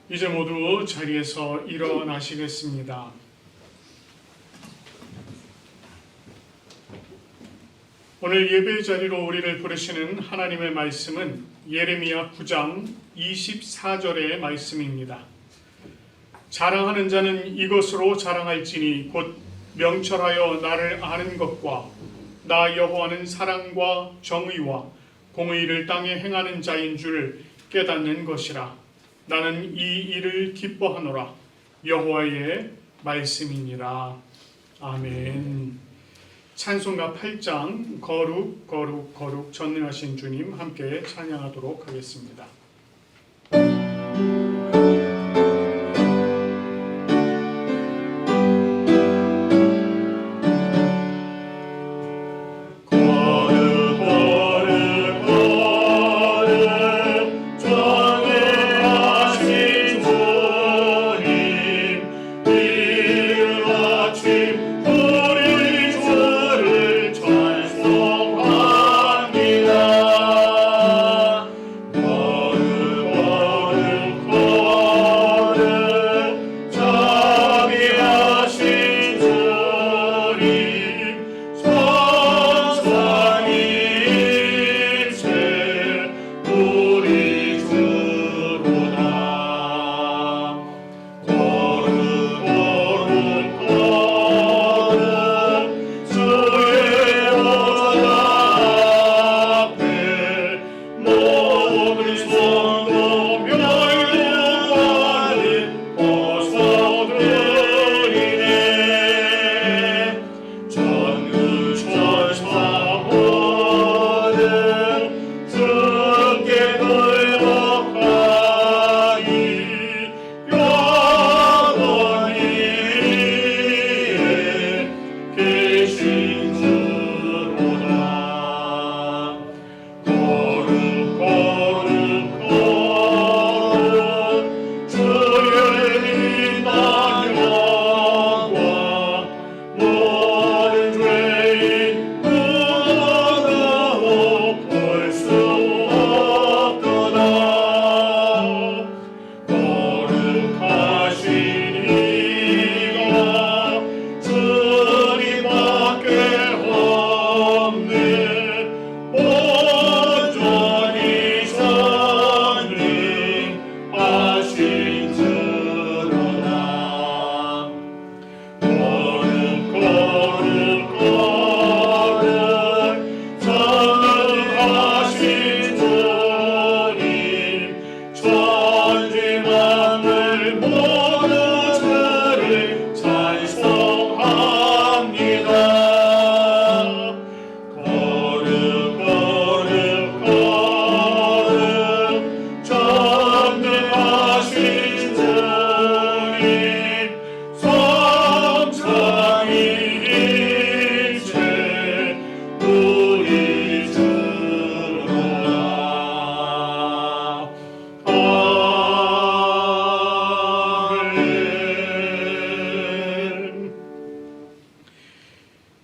이제 모두 자리에서 일어나시겠습니다. 오늘 예배 자리로 우리를 부르시는 하나님의 말씀은 예레미야 9장 24절의 말씀입니다. 자랑하는 자는 이것으로 자랑할지니 곧 명철하여 나를 아는 것과 나 여호와는 사랑과 정의와 공의를 땅에 행하는 자인 줄 깨닫는 것이라. 나는 이 일을 기뻐하노라. 여호와의 말씀이니라. 아멘. 찬송가 8장 거룩 거룩 거룩 전능하신 주님 함께 찬양하도록 하겠습니다.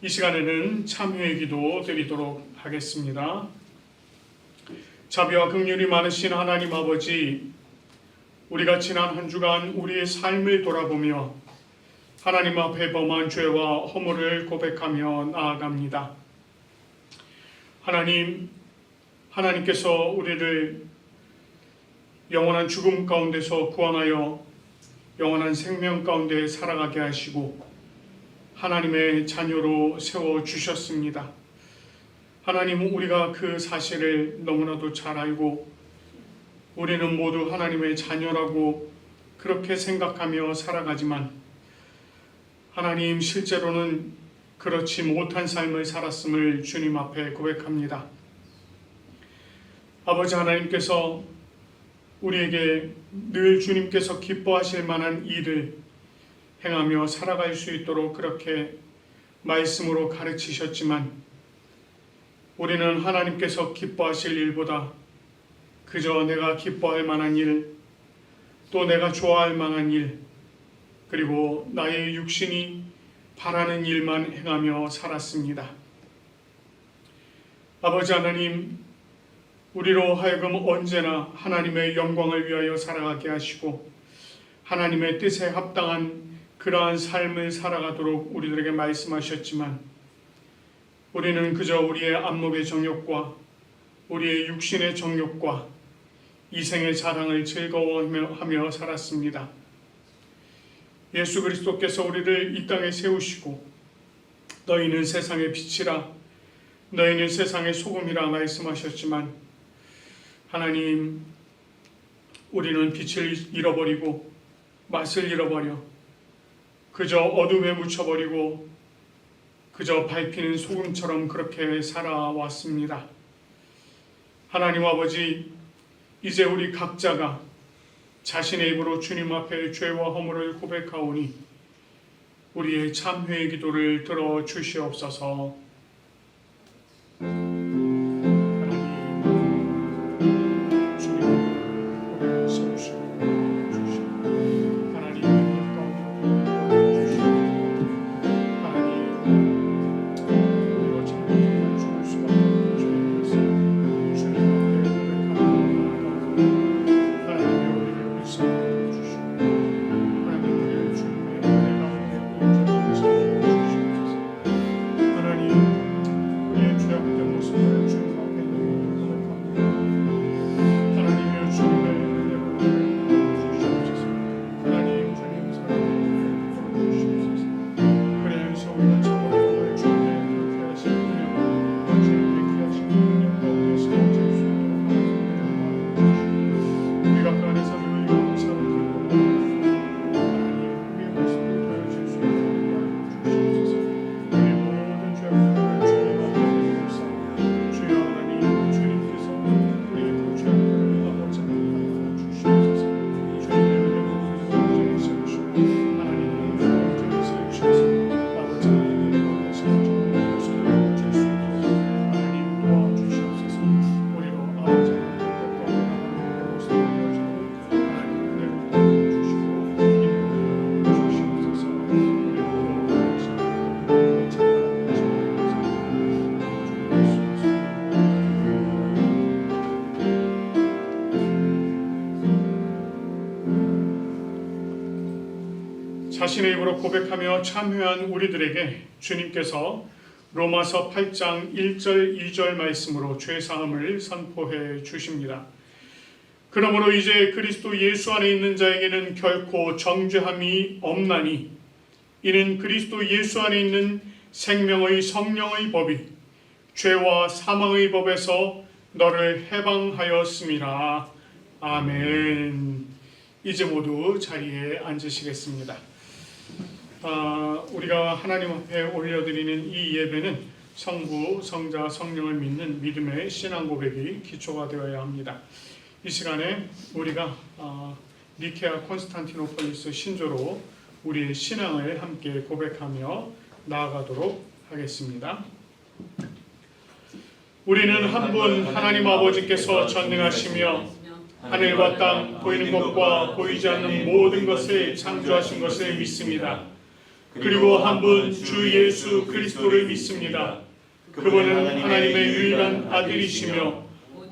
이 시간에는 참회의 기도 드리도록 하겠습니다. 자비와 긍휼이 많으신 하나님 아버지, 우리가 지난 한 주간 우리의 삶을 돌아보며 하나님 앞에 범한 죄와 허물을 고백하며 나아갑니다. 하나님께서 우리를 영원한 죽음 가운데서 구원하여 영원한 생명 가운데 살아가게 하시고 하나님의 자녀로 세워주셨습니다. 하나님은 우리가 그 사실을 너무나도 잘 알고 우리는 모두 하나님의 자녀라고 그렇게 생각하며 살아가지만 하나님, 실제로는 그렇지 못한 삶을 살았음을 주님 앞에 고백합니다. 아버지 하나님께서 우리에게 늘 주님께서 기뻐하실 만한 일을 행하며 살아갈 수 있도록 그렇게 말씀으로 가르치셨지만 우리는 하나님께서 기뻐하실 일보다 그저 내가 기뻐할 만한 일, 또 내가 좋아할 만한 일, 그리고 나의 육신이 바라는 일만 행하며 살았습니다. 아버지 하나님, 우리로 하여금 언제나 하나님의 영광을 위하여 살아가게 하시고 하나님의 뜻에 합당한 그러한 삶을 살아가도록 우리들에게 말씀하셨지만 우리는 그저 우리의 안목의 정욕과 우리의 육신의 정욕과 이생의 자랑을 즐거워하며 살았습니다. 예수 그리스도께서 우리를 이 땅에 세우시고 너희는 세상의 빛이라 너희는 세상의 소금이라 말씀하셨지만 하나님, 우리는 빛을 잃어버리고 맛을 잃어버려 그저 어둠에 묻혀버리고 그저 밟히는 소금처럼 그렇게 살아왔습니다. 하나님 아버지, 이제 우리 각자가 자신의 입으로 주님 앞에 죄와 허물을 고백하오니 우리의 참회의 기도를 들어주시옵소서. 자신의 입으로 고백하며 참회한 우리들에게 주님께서 로마서 8장 1절 2절 말씀으로 죄사함을 선포해 주십니다. 그러므로 이제 그리스도 예수 안에 있는 자에게는 결코 정죄함이 없나니 이는 그리스도 예수 안에 있는 생명의 성령의 법이 죄와 사망의 법에서 너를 해방하였음이라. 아멘. 이제 모두 자리에 앉으시겠습니다. 우리가 하나님 앞에 올려드리는 이 예배는 성부, 성자, 성령을 믿는 믿음의 신앙 고백이 기초가 되어야 합니다. 이 시간에 우리가 니케아 콘스탄티노폴리스 신조로 우리의 신앙을 함께 고백하며 나아가도록 하겠습니다. 우리는 한 분 하나님 아버지께서 전능하시며 하늘과 땅, 보이는 것과 보이지 않는 모든 것을 창조하신 것을 믿습니다. 그리고 한 분 주 예수 그리스도를 믿습니다. 그분은 하나님의 유일한 아들이시며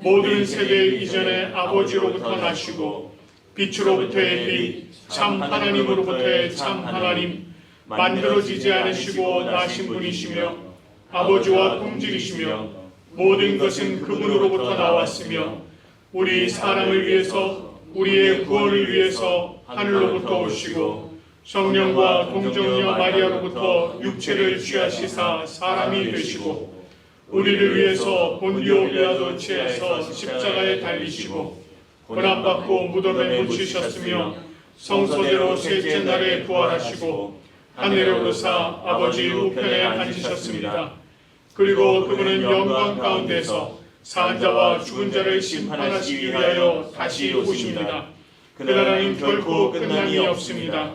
모든 세대 이전에 아버지로부터 나시고 빛으로부터의 빛, 참 하나님으로부터의 참 하나님, 만들어지지 않으시고 나신 분이시며 아버지와 동질이시며 모든 것은 그분으로부터 나왔으며 우리 사람을 위해서 우리의 구원을 위해서 하늘로부터 오시고 성령과 동정녀 마리아로부터 육체를 취하시사 사람이 되시고 우리를 위해서 본디오 빌라도 치에서 십자가에 달리시고 고난받고 무덤에 묻히셨으며 성소대로 셋째 날에 부활하시고 하늘에 오르사 아버지 우편에 앉으셨습니다. 그리고 그분은 영광 가운데서 사한 자와 죽은 자를 심판하시기 위하여 다시 오십니다. 그 나라는 결코 끝남이 없습니다.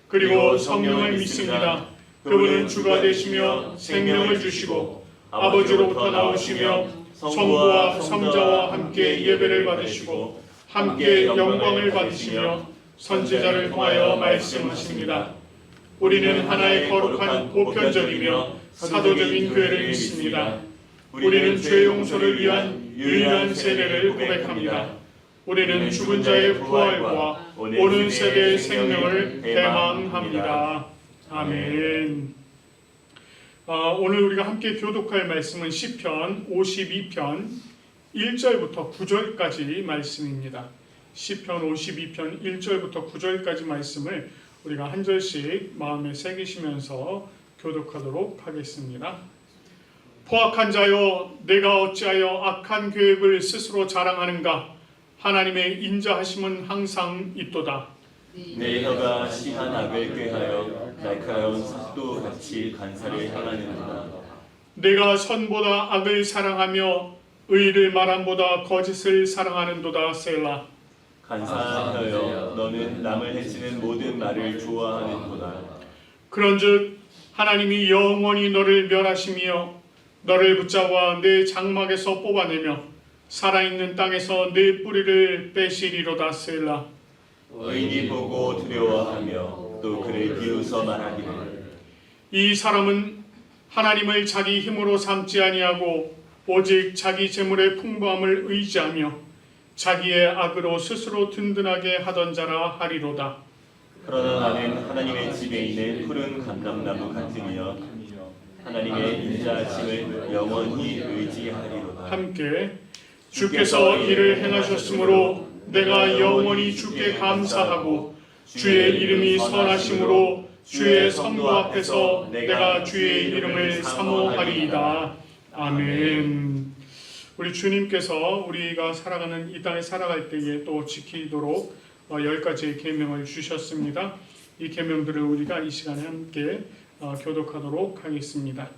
그리고 성령을 믿습니다. 그분은 주가 되시며 생명을 주시고 아버지로부터 나오시며 성부와 성자와 함께 예배를 받으시고 함께 영광을 받으시며 선지자를 통하여 말씀하십니다. 우리는 하나의 거룩한 보편적이며 사도적인 교회를 믿습니다. 우리는 죄 용서를 위한 유일한 세례를 고백합니다. 우리는 죽은 자의 부활과 오는 세대의 생명을 대망합니다. 아멘. 오늘 우리가 함께 교독할 말씀은 시편 52편 1절부터 9절까지 말씀입니다. 시편 52편 1절부터 9절까지 말씀을 우리가 한 절씩 마음에 새기시면서 교독하도록 하겠습니다. 포악한 자여, 내가 어찌하여 악한 계획을 스스로 자랑하는가? 하나님의 인자하심은 항상 있도다. 내 혀가 시한 악을 꾀하여 날카로운 삭도 같이 간사를 향하는구나. 내가 선보다 악을 사랑하며 의를 말함보다 거짓을 사랑하는도다. 셀라. 간사한 혀여, 너는 남을 해치는 모든 말을 좋아하는구나. 그런즉 하나님이 영원히 너를 멸하시며 너를 붙잡아 내 장막에서 뽑아내며 살아있는 땅에서 내 뿌리를 빼시리로다. 셀라. 의인이 보고 두려워하며 또 그를 비웃어 말하기를 이 사람은 하나님을 자기 힘으로 삼지 아니하고 오직 자기 재물의 풍부함을 의지하며 자기의 악으로 스스로 든든하게 하던 자라 하리로다. 그러나 나는 하나님의 집에 있는 푸른 감람나무 같으며 하나님의 인자하심을 영원히 의지하리로다. 함께 주께서 이를 행하셨으므로 내가 영원히 주께 감사하고 주의 이름이 선하심으로 주의 성도 앞에서 내가 주의 이름을 사모하리이다. 아멘. 우리 주님께서 우리가 살아가는 이 땅에 살아갈 때에 또 지키도록 10가지의 계명을 주셨습니다. 이 계명들을 우리가 이 시간에 함께 교독하도록 하겠습니다.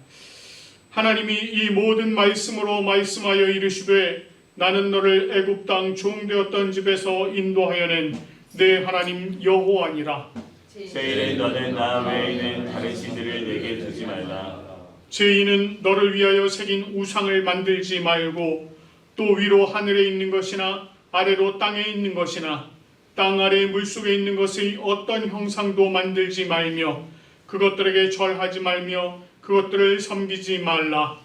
하나님이 이 모든 말씀으로 말씀하여 이르시되 나는 너를 애굽 땅 종되었던 집에서 인도하여 낸 내 하나님 여호와니라. 제1의 너는 나 외에는 다른 신들을 내게 두지 말라. 제2는 너를 위하여 새긴 우상을 만들지 말고 또 위로 하늘에 있는 것이나 아래로 땅에 있는 것이나 땅 아래 물속에 있는 것의 어떤 형상도 만들지 말며 그것들에게 절하지 말며 그것들을 섬기지 말라.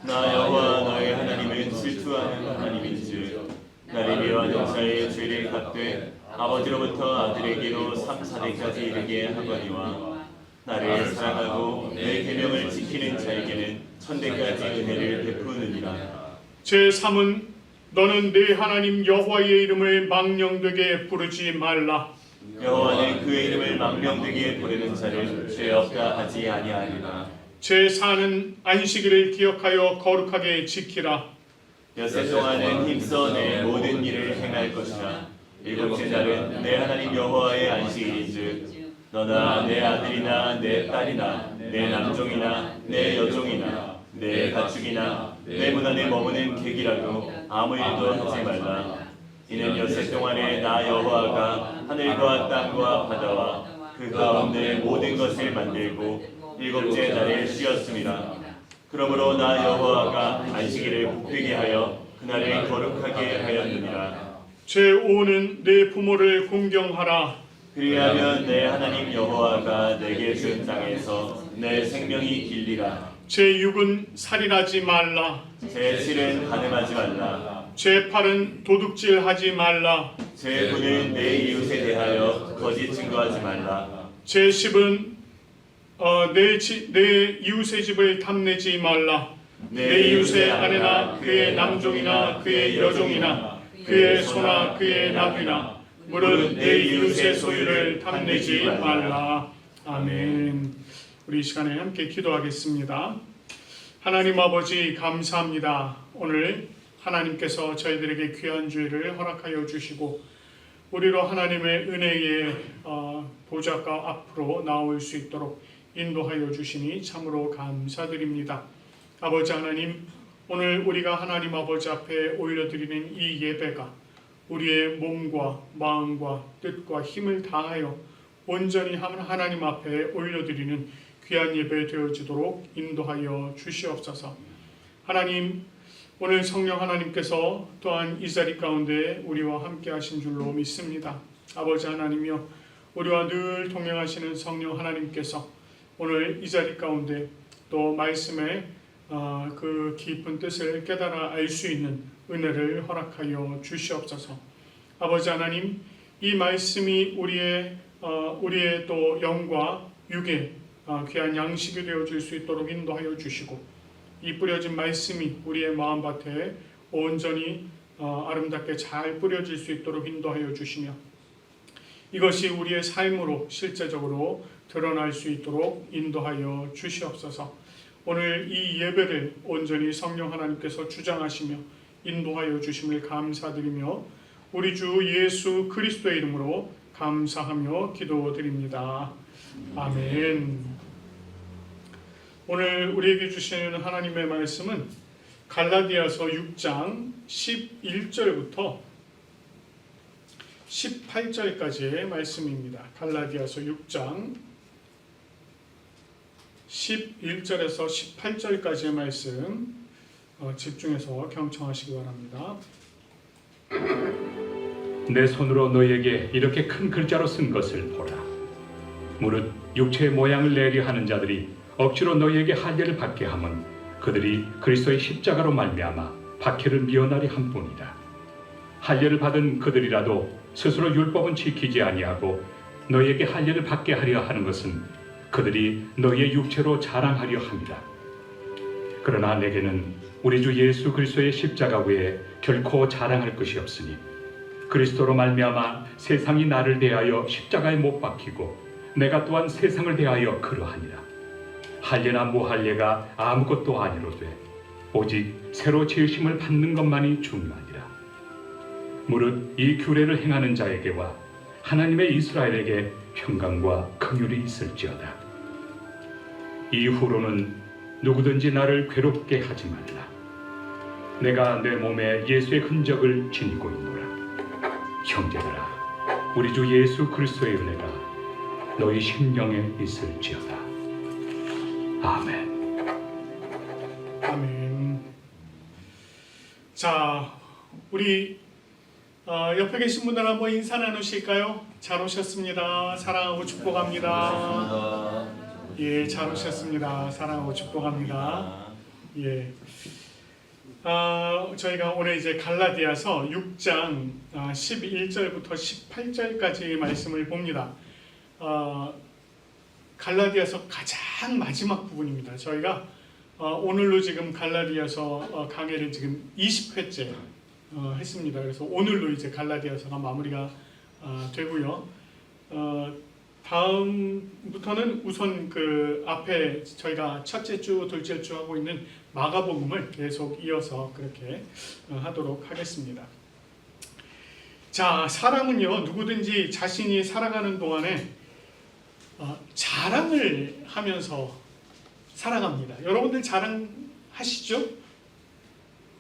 나 여호와 너의 하나님은 질투하는 하나님인즉 나를 미워하는 자의 죄를 갚되 아버지로부터 아들에게로 3, 4대까지 이르게 하거니와 나를 사랑하고 내 계명을 지키는 자에게는 1000대까지 은혜를 베푸느니라. 제3은 너는 내 하나님 여호와의 이름을 망령되게 부르지 말라. 여호와는 그의 이름을 망령되게 부르는 자를 죄 없다 하지 아니하리라. 제4는 안식일을 기억하여 거룩하게 지키라. 엿새 동안은 힘써 내 모든 일을 행할 것이라. 일곱째 날은 내 하나님 여호와의 안식일인즉 너나 내 아들이나 내 딸이나 내 남종이나 내 여종이나 내 가축이나 내 문 안에 머무는 객이라도 아무 일도 하지 말라. 이는 엿새 동안에 나 여호와가 하늘과 땅과 바다와 그 가운데 모든 것을 만들고 일곱째 날에 쉬었음이라. 그러므로 나 여호와가 안식일을 복되게 하여 그날을 거룩하게 하였느니라. 제5는 내 부모를 공경하라. 그리하면 내 하나님 여호와가 내게 준 땅에서 내 생명이 길리라. 제6은 살인하지 말라. 제7은 간음하지 말라. 제8은 도둑질하지 말라. 제9는 내 이웃에 대하여 거짓 증거하지 말라. 제10은 내 이웃의 집을 탐내지 말라. 내 이웃의 아내나 그의 남종이나 그의 여종이나 그의 소나 그의 나귀나 무릇 내 이웃의 소유를 탐내지 말라. 아멘. 우리 이 시간에 함께 기도하겠습니다. 하나님 아버지 감사합니다. 오늘 하나님께서 저희들에게 귀한 주일을 허락하여 주시고 우리로 하나님의 은혜의 보좌가 앞으로 나올 수 있도록 인도하여 주시니 참으로 감사드립니다. 아버지 하나님, 오늘 우리가 하나님 아버지 앞에 올려드리는 이 예배가 우리의 몸과 마음과 뜻과 힘을 다하여 온전히 하나님 앞에 올려드리는 귀한 예배 되어지도록 인도하여 주시옵소서. 하나님, 오늘 성령 하나님께서 또한 이 자리 가운데 우리와 함께 하신 줄로 믿습니다. 아버지 하나님이여, 우리와 늘 동행하시는 성령 하나님께서 오늘 이 자리 가운데 또 말씀의 그 깊은 뜻을 깨달아 알 수 있는 은혜를 허락하여 주시옵소서. 아버지 하나님, 이 말씀이 우리의 또 영과 육의 귀한 양식이 되어줄 수 있도록 인도하여 주시고, 이 뿌려진 말씀이 우리의 마음밭에 온전히 아름답게 잘 뿌려질 수 있도록 인도하여 주시며, 이것이 우리의 삶으로 실제적으로 드러날 수 있도록 인도하여 주시옵소서. 오늘 이 예배를 온전히 성령 하나님께서 주장하시며 인도하여 주심을 감사드리며 우리 주 예수 그리스도의 이름으로 감사하며 기도드립니다. 아멘. 오늘 우리에게 주시는 하나님의 말씀은 갈라디아서 6장 11절부터 18절까지의 말씀입니다. 갈라디아서 6장 11절에서 18절까지의 말씀 집중해서 경청하시기 바랍니다. 내 손으로 너에게 이렇게 큰 글자로 쓴 것을 보라. 무릇 육체의 모양을 내려 하는 자들이 억지로 너희에게 할례를 받게 함은 그들이 그리스도의 십자가로 말미암아 박해를 미워나리 함뿐이라. 할례를 받은 그들이라도 스스로 율법은 지키지 아니하고 너희에게 할례를 받게 하려 하는 것은 그들이 너희의 육체로 자랑하려 함이라. 그러나 내게는 우리 주 예수 그리스도의 십자가 외에 결코 자랑할 것이 없으니 그리스도로 말미암아 세상이 나를 대하여 십자가에 못 박히고 내가 또한 세상을 대하여 그러하니라. 할례나 무할례가 아무것도 아니로되 오직 새로 지으심을 받는 것만이 중요하니라. 무릇 이 규례를 행하는 자에게와 하나님의 이스라엘에게 평강과 긍휼이 있을지어다. 이후로는 누구든지 나를 괴롭게 하지 말라. 내가 내 몸에 예수의 흔적을 지니고 있노라. 형제들아, 우리 주 예수 그리스도의 은혜가 너희 심령에 있을지어다. 아멘. 아멘. 자, 우리 옆에 계신 분들 한번 인사 나누실까요? 잘 오셨습니다. 사랑하고 축복합니다. 예, 잘 오셨습니다. 사랑하고 축복합니다. 예. 저희가 오늘 이제 갈라디아서 6장 11절부터 18절까지 말씀을 봅니다. 갈라디아서 가장 마지막 부분입니다. 저희가 오늘로 지금 갈라디아서 강해를 지금 20회째 했습니다. 그래서 오늘로 이제 갈라디아서가 마무리가 되고요. 다음부터는 우선 그 앞에 저희가 첫째 주, 둘째 주 하고 있는 마가복음을 계속 이어서 그렇게 하도록 하겠습니다. 자, 사람은요 누구든지 자신이 살아가는 동안에 자랑을 하면서 살아갑니다. 여러분들 자랑하시죠?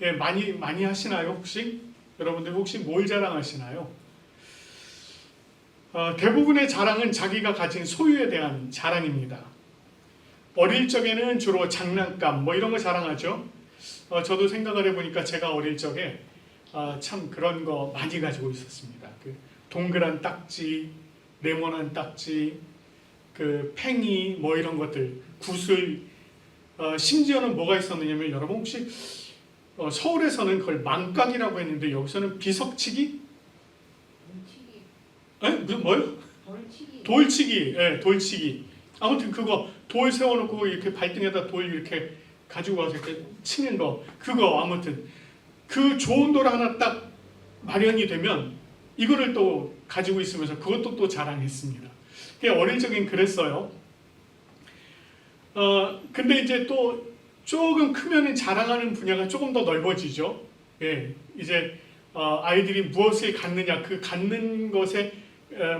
예, 많이 하시나요 혹시? 여러분들 혹시 뭘 자랑하시나요? 대부분의 자랑은 자기가 가진 소유에 대한 자랑입니다. 어릴 적에는 주로 장난감 뭐 이런 거 자랑하죠. 저도 생각을 해보니까 제가 어릴 적에 참 그런 거 많이 가지고 있었습니다. 그 동그란 딱지, 네모난 딱지, 그 팽이 뭐 이런 것들, 구슬, 심지어는 뭐가 있었느냐면 여러분 혹시 서울에서는 그걸 망각이라고 했는데 여기서는 비석치기? 뭐요? 돌치기. 예, 돌치기. 아무튼 그거 돌 세워놓고 이렇게 발등에다 돌 이렇게 가지고 와서 이렇게 치는 거, 그거 아무튼 그 좋은 돌 하나 딱 마련이 되면 이거를 또 가지고 있으면서 그것도 또 자랑했습니다. 어릴 적엔 그랬어요. 근데 이제 또 조금 크면은 자랑하는 분야가 조금 더 넓어지죠. 예, 이제 아이들이 무엇을 갖느냐, 그 갖는 것에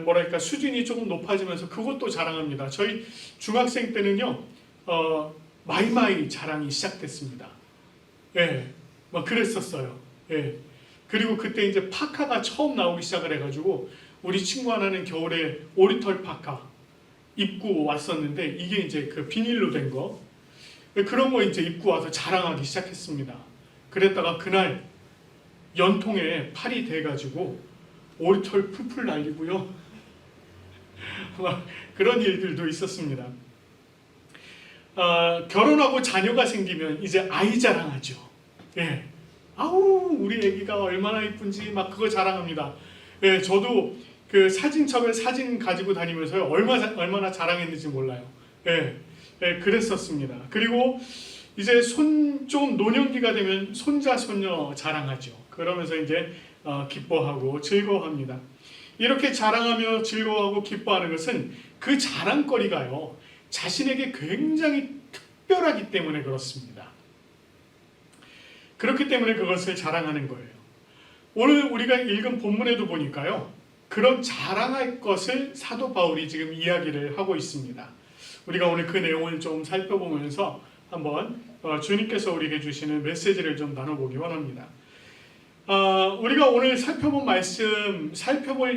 뭐랄까 수준이 조금 높아지면서 그것도 자랑합니다. 저희 중학생 때는요 마이마이 자랑이 시작됐습니다. 예, 막 그랬었어요. 예, 그리고 그때 이제 파카가 처음 나오기 시작을 해가지고 우리 친구 하나는 겨울에 오리털 파카 입고 왔었는데 이게 이제 그 비닐로 된 거, 그런 거 이제 입고 와서 자랑하기 시작했습니다. 그랬다가 그날 연통에 팔이 돼가지고 오리털 풀풀 날리고요. 막 그런 일들도 있었습니다. 결혼하고 자녀가 생기면 이제 아이 자랑하죠. 예, 아우 우리 애기가 얼마나 이쁜지 막 그거 자랑합니다. 예, 저도 그 사진첩에 사진 가지고 다니면서 얼마나 자랑했는지 몰라요. 예, 예, 그랬었습니다. 그리고 이제 좀 노년기가 되면 손자 손녀 자랑하죠. 그러면서 이제 기뻐하고 즐거워합니다. 이렇게 자랑하며 즐거워하고 기뻐하는 것은 그 자랑거리가요, 자신에게 굉장히 특별하기 때문에 그렇습니다. 그렇기 때문에 그것을 자랑하는 거예요. 오늘 우리가 읽은 본문에도 보니까요, 그런 자랑할 것을 사도 바울이 지금 이야기를 하고 있습니다. 우리가 오늘 그 내용을 좀 살펴보면서 한번 주님께서 우리에게 주시는 메시지를 좀 나눠보기 원합니다. 우리가 오늘 살펴볼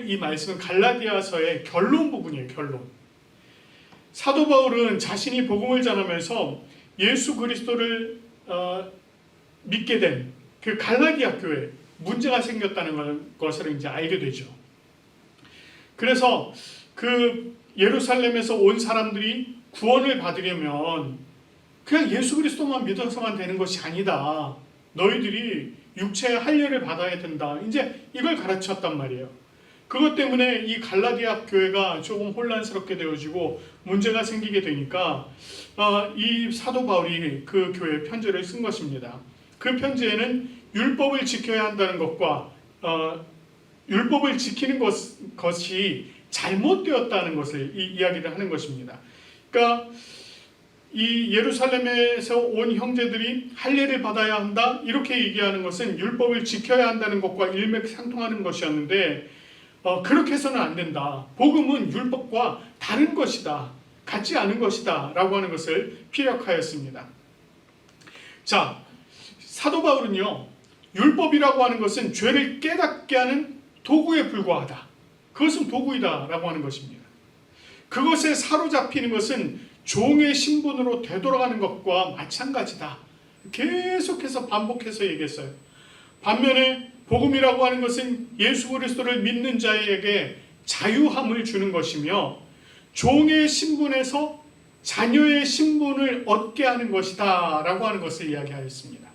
이 말씀은 갈라디아서의 결론 부분이에요. 결론. 사도 바울은 자신이 복음을 전하면서 예수 그리스도를 믿게 된 그 갈라디아 교회에 문제가 생겼다는 것을 이제 알게 되죠. 그래서 그 예루살렘에서 온 사람들이 구원을 받으려면 그냥 예수 그리스도만 믿어서만 되는 것이 아니다. 너희들이 육체의 할례를 받아야 된다. 이제 이걸 가르쳤단 말이에요. 그것 때문에 이 갈라디아 교회가 조금 혼란스럽게 되어지고 문제가 생기게 되니까 이 사도 바울이 그 교회에 편지를 쓴 것입니다. 그 편지에는 율법을 지켜야 한다는 것과 율법을 지키는 것이 잘못되었다는 것을 이야기를 하는 것입니다. 그러니까 이 예루살렘에서 온 형제들이 할례를 받아야 한다 이렇게 얘기하는 것은 율법을 지켜야 한다는 것과 일맥상통하는 것이었는데 그렇게 해서는 안 된다. 복음은 율법과 다른 것이다. 같지 않은 것이다. 라고 하는 것을 피력하였습니다. 자, 사도 바울은요, 율법이라고 하는 것은 죄를 깨닫게 하는 도구에 불과하다. 그것은 도구이다. 라고 하는 것입니다. 그것에 사로잡히는 것은 종의 신분으로 되돌아가는 것과 마찬가지다. 계속해서 반복해서 얘기했어요. 반면에 복음이라고 하는 것은 예수 그리스도를 믿는 자에게 자유함을 주는 것이며 종의 신분에서 자녀의 신분을 얻게 하는 것이다 라고 하는 것을 이야기하였습니다.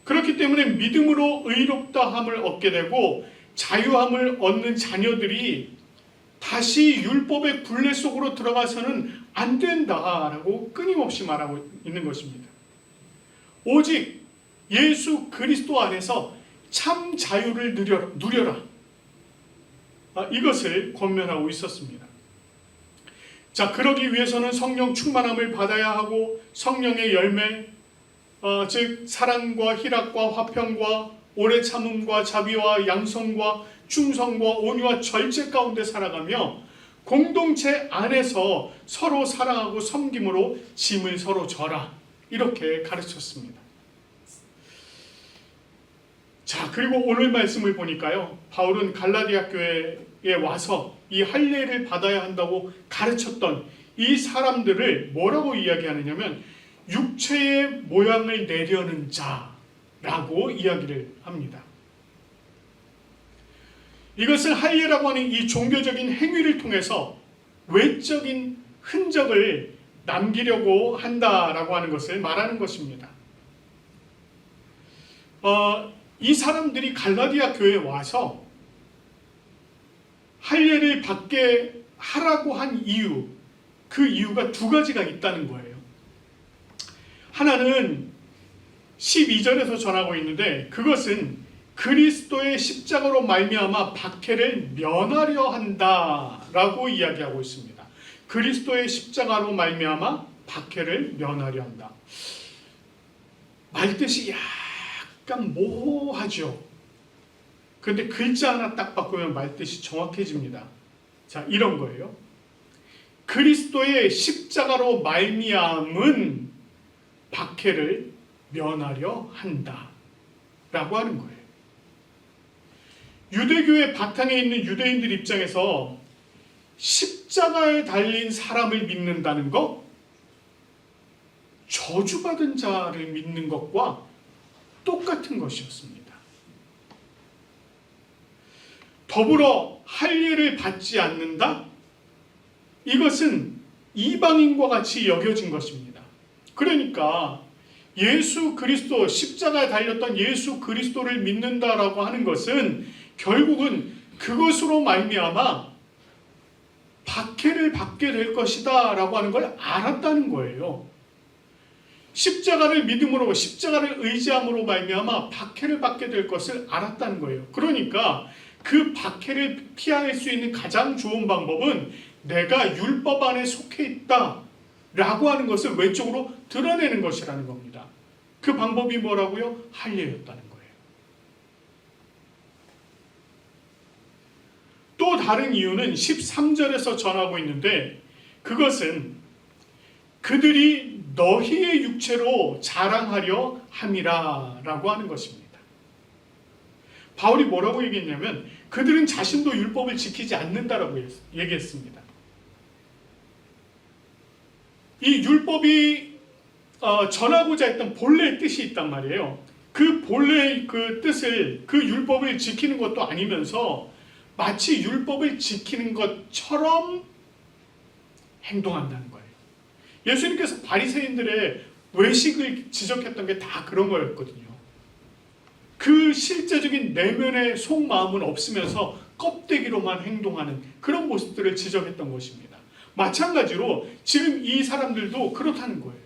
그렇기 때문에 믿음으로 의롭다함을 얻게 되고 자유함을 얻는 자녀들이 다시 율법의 굴레 속으로 들어가서는 안 된다라고 끊임없이 말하고 있는 것입니다. 오직 예수 그리스도 안에서 참 자유를 누려라. 이것을 권면하고 있었습니다. 자, 그러기 위해서는 성령 충만함을 받아야 하고 성령의 열매, 즉 사랑과 희락과 화평과 오래 참음과 자비와 양성과 충성과 온유와 절제 가운데 살아가며 공동체 안에서 서로 사랑하고 섬김으로 짐을 서로 져라. 이렇게 가르쳤습니다. 자, 그리고 오늘 말씀을 보니까요, 바울은 갈라디아 교회에 와서 이 할례를 받아야 한다고 가르쳤던 이 사람들을 뭐라고 이야기하느냐면 육체의 모양을 내려는 자라고 이야기를 합니다. 이것은 할례라고 하는 이 종교적인 행위를 통해서 외적인 흔적을 남기려고 한다라고 하는 것을 말하는 것입니다. 이 사람들이 갈라디아 교회에 와서 할례를 받게 하라고 한 이유, 그 이유가 두 가지가 있다는 거예요. 하나는 12절에서 전하고 있는데 그것은 그리스도의 십자가로 말미암아 박해를 면하려 한다라고 이야기하고 있습니다. 그리스도의 십자가로 말미암아 박해를 면하려 한다. 말뜻이 약간 모호하죠. 그런데 글자 하나 딱 바꾸면 말뜻이 정확해집니다. 자, 이런 거예요. 그리스도의 십자가로 말미암은 박해를 면하려 한다라고 하는 거예요. 유대교의 바탕에 있는 유대인들 입장에서 십자가에 달린 사람을 믿는다는 것, 저주받은 자를 믿는 것과 똑같은 것이었습니다. 더불어 할례를 받지 않는다? 이것은 이방인과 같이 여겨진 것입니다. 그러니까 예수 그리스도, 십자가에 달렸던 예수 그리스도를 믿는다라고 하는 것은 결국은 그것으로 말미암아 박해를 받게 될 것이다 라고 하는 걸 알았다는 거예요. 십자가를 믿음으로, 십자가를 의지함으로 말미암아 박해를 받게 될 것을 알았다는 거예요. 그러니까 그 박해를 피할 수 있는 가장 좋은 방법은 내가 율법 안에 속해 있다 라고 하는 것을 외적으로 드러내는 것이라는 겁니다. 그 방법이 뭐라고요? 할례였다는 거예요. 또 다른 이유는 13절에서 전하고 있는데, 그것은 그들이 너희의 육체로 자랑하려 함이라 라고 하는 것입니다. 바울이 뭐라고 얘기했냐면 그들은 자신도 율법을 지키지 않는다라고 얘기했습니다. 이 율법이 전하고자 했던 본래의 뜻이 있단 말이에요. 그 본래의 그 뜻을, 그 율법을 지키는 것도 아니면서 마치 율법을 지키는 것처럼 행동한다는 거예요. 예수님께서 바리새인들의 외식을 지적했던 게 다 그런 거였거든요. 그 실제적인 내면의 속마음은 없으면서 껍데기로만 행동하는 그런 모습들을 지적했던 것입니다. 마찬가지로 지금 이 사람들도 그렇다는 거예요.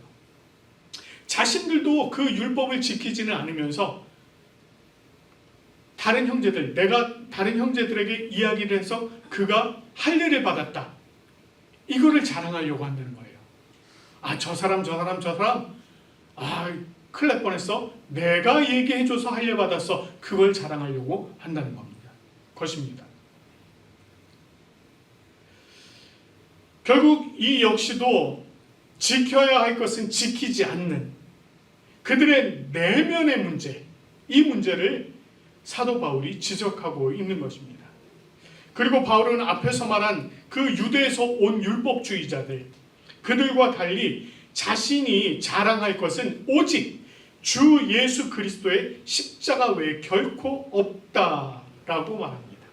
자신들도 그 율법을 지키지는 않으면서 내가 다른 형제들에게 이야기를 해서 그가 할례를 받았다, 이거를 자랑하려고 한다는 거예요. 저 사람 큰일 날 뻔했어, 내가 얘기해줘서 할례 받았어, 그걸 자랑하려고 한다는 것입니다. 결국 이 역시도 지켜야 할 것은 지키지 않는 그들의 내면의 문제, 이 문제를 사도 바울이 지적하고 있는 것입니다. 그리고 바울은 앞에서 말한 그 유대에서 온 율법주의자들, 그들과 달리 자신이 자랑할 것은 오직 주 예수 그리스도의 십자가 외에 결코 없다라고 말합니다.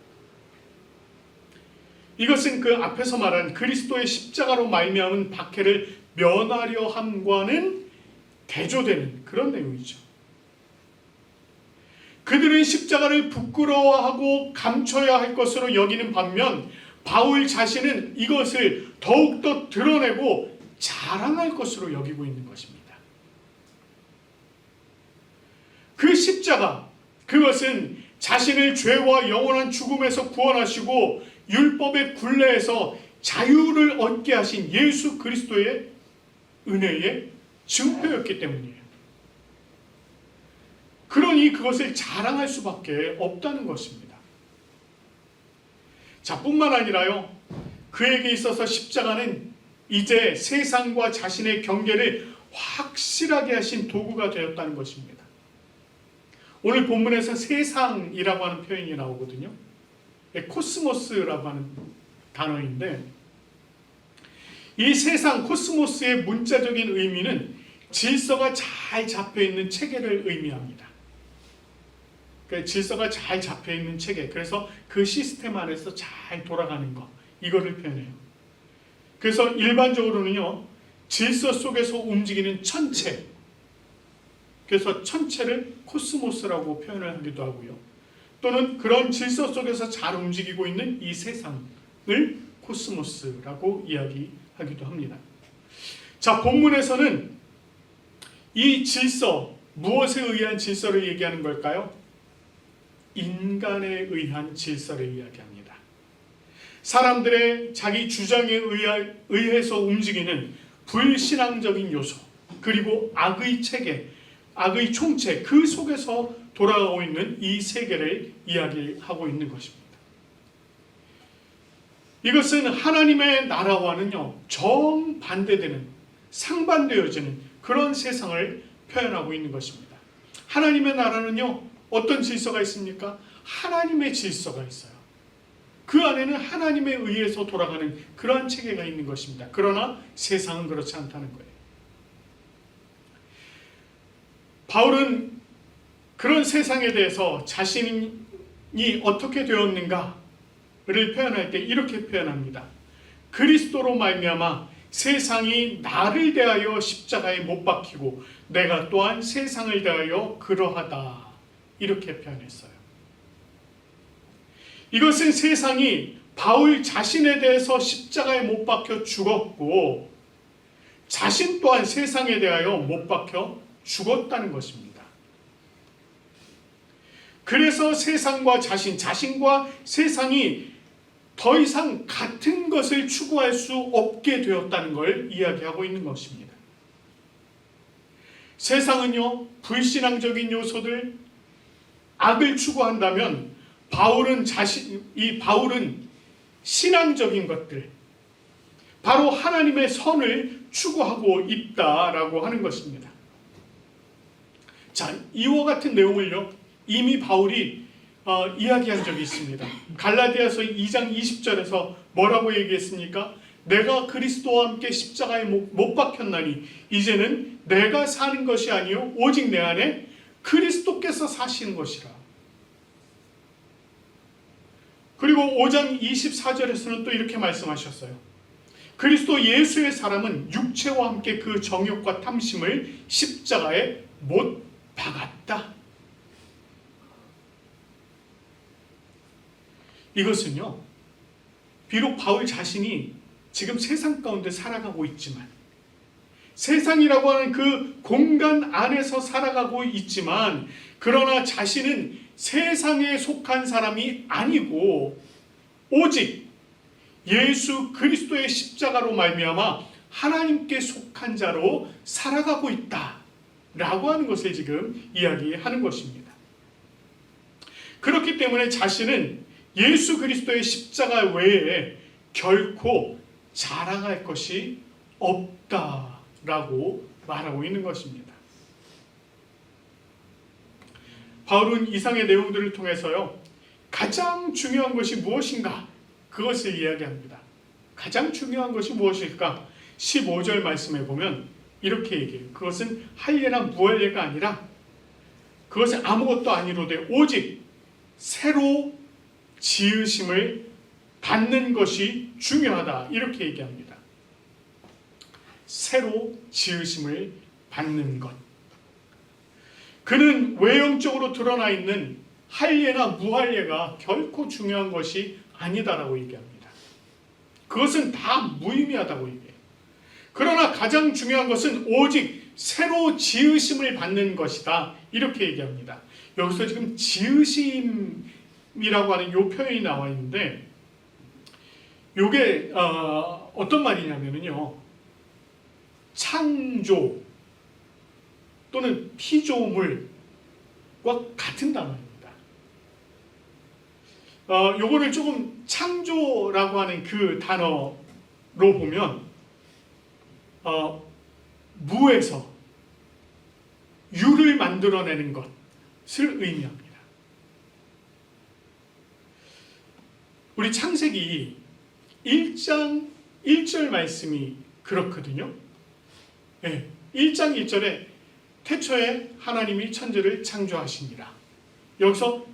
이것은 그 앞에서 말한 그리스도의 십자가로 말미암은 박해를 면하려 함과는 대조되는 그런 내용이죠. 그들은 십자가를 부끄러워하고 감춰야 할 것으로 여기는 반면 바울 자신은 이것을 더욱더 드러내고 자랑할 것으로 여기고 있는 것입니다. 그 십자가, 그것은 자신을 죄와 영원한 죽음에서 구원하시고 율법의 굴레에서 자유를 얻게 하신 예수 그리스도의 은혜의 증표였기 때문이에요. 그러니 그것을 자랑할 수밖에 없다는 것입니다. 뿐만 아니라요, 그에게 있어서 십자가는 이제 세상과 자신의 경계를 확실하게 하신 도구가 되었다는 것입니다. 오늘 본문에서 세상이라고 하는 표현이 나오거든요. 코스모스라고 하는 단어인데, 이 세상, 코스모스의 문자적인 의미는 질서가 잘 잡혀있는 체계를 의미합니다. 질서가 잘 잡혀있는 체계, 그래서 그 시스템 안에서 잘 돌아가는 것, 이거를 표현해요. 그래서 일반적으로는요, 질서 속에서 움직이는 천체, 그래서 천체를 코스모스라고 표현을 하기도 하고요. 또는 그런 질서 속에서 잘 움직이고 있는 이 세상을 코스모스라고 이야기하기도 합니다. 본문에서는 이 질서, 무엇에 의한 질서를 얘기하는 걸까요? 인간에 의한 질서를 이야기합니다. 사람들의 자기 주장에 의해서 움직이는 불신앙적인 요소, 그리고 악의 체계, 악의 총체, 그 속에서 돌아가고 있는 이 세계를 이야기하고 있는 것입니다. 이것은 하나님의 나라와는요, 정반대되는, 상반되어지는 그런 세상을 표현하고 있는 것입니다. 하나님의 나라는요, 어떤 질서가 있습니까? 하나님의 질서가 있어요. 그 안에는 하나님에 의해서 돌아가는 그러한 체계가 있는 것입니다. 그러나 세상은 그렇지 않다는 거예요. 바울은 그런 세상에 대해서 자신이 어떻게 되었는가를 표현할 때 이렇게 표현합니다. 그리스도로 말미암아 세상이 나를 대하여 십자가에 못 박히고 내가 또한 세상을 대하여 그러하다, 이렇게 표현했어요. 이것은 세상이 바울 자신에 대해서 십자가에 못 박혀 죽었고 자신 또한 세상에 대하여 못 박혀 죽었다는 것입니다. 그래서 세상과 자신과 세상이 더 이상 같은 것을 추구할 수 없게 되었다는 걸 이야기하고 있는 것입니다. 세상은요, 불신앙적인 요소들, 악을 추구한다면 바울은 신앙적인 것들, 바로 하나님의 선을 추구하고 있다라고 하는 것입니다. 자, 이와 같은 내용을요, 이미 바울이 이야기한 적이 있습니다. 갈라디아서 2장 20절에서 뭐라고 얘기했습니까? 내가 그리스도와 함께 십자가에 못 박혔나니 이제는 내가 사는 것이 아니요 오직 내 안에 그리스도께서 사시는 것이라. 그리고 5장 24절에서는 또 이렇게 말씀하셨어요. 그리스도 예수의 사람은 육체와 함께 그 정욕과 탐심을 십자가에 못 박았다. 이것은요, 비록 바울 자신이 지금 세상 가운데 살아가고 있지만, 세상이라고 하는 그 공간 안에서 살아가고 있지만, 그러나 자신은 세상에 속한 사람이 아니고 오직 예수 그리스도의 십자가로 말미암아 하나님께 속한 자로 살아가고 있다라고 하는 것을 지금 이야기하는 것입니다. 그렇기 때문에 자신은 예수 그리스도의 십자가 외에 결코 자랑할 것이 없다라고 말하고 있는 것입니다. 바울은 이상의 내용들을 통해서요, 가장 중요한 것이 무엇인가? 그것을 이야기합니다. 가장 중요한 것이 무엇일까? 15절 말씀에 보면 이렇게 얘기해요. 그것은 할례나 무할례가 아니라 그것은 아무것도 아니로되 오직 새로 지으심을 받는 것이 중요하다. 이렇게 얘기합니다. 새로 지으심을 받는 것. 그는 외형적으로 드러나 있는 할례나 무할례가 결코 중요한 것이 아니다라고 얘기합니다. 그것은 다 무의미하다고 얘기해요. 그러나 가장 중요한 것은 오직 새로 지으심을 받는 것이다. 이렇게 얘기합니다. 여기서 지금 지으심이라고 하는 요 표현이 나와 있는데, 요게 어떤 말이냐면요, 창조 또는 피조물과 같은 단어입니다. 요거를 조금 창조라고 하는 그 단어로 보면 무에서 유를 만들어내는 것을 의미합니다. 우리 창세기 1장 1절 말씀이 그렇거든요. 네, 1장 1절에 태초에 하나님이 천지를 창조하시니라. 여기서